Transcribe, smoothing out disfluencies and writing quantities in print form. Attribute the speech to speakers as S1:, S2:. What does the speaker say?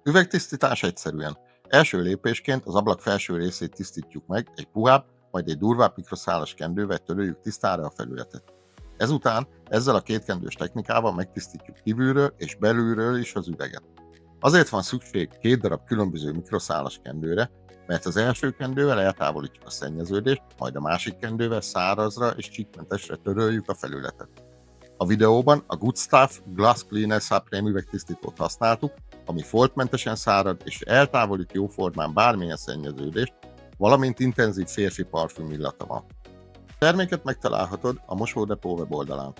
S1: Üvegtisztítás egyszerűen. Első lépésként az ablak felső részét tisztítjuk meg, egy puhább, majd egy durvább mikroszálas kendővel töröljük tisztára a felületet. Ezután ezzel a kétkendős technikával megtisztítjuk kívülről és belülről is az üveget. Azért van szükség 2 darab különböző mikroszálas kendőre, mert az első kendővel eltávolítjuk a szennyeződést, majd a másik kendővel szárazra és csíkmentesre töröljük a felületet. A videóban a Good Stuff Glass Cleaner Supreme üvegtisztítót használtuk, ami foltmentesen szárad és eltávolít jóformán bármilyen szennyeződést, valamint intenzív férfi parfüm illata van. A terméket megtalálhatod a Mosódepó weboldalán.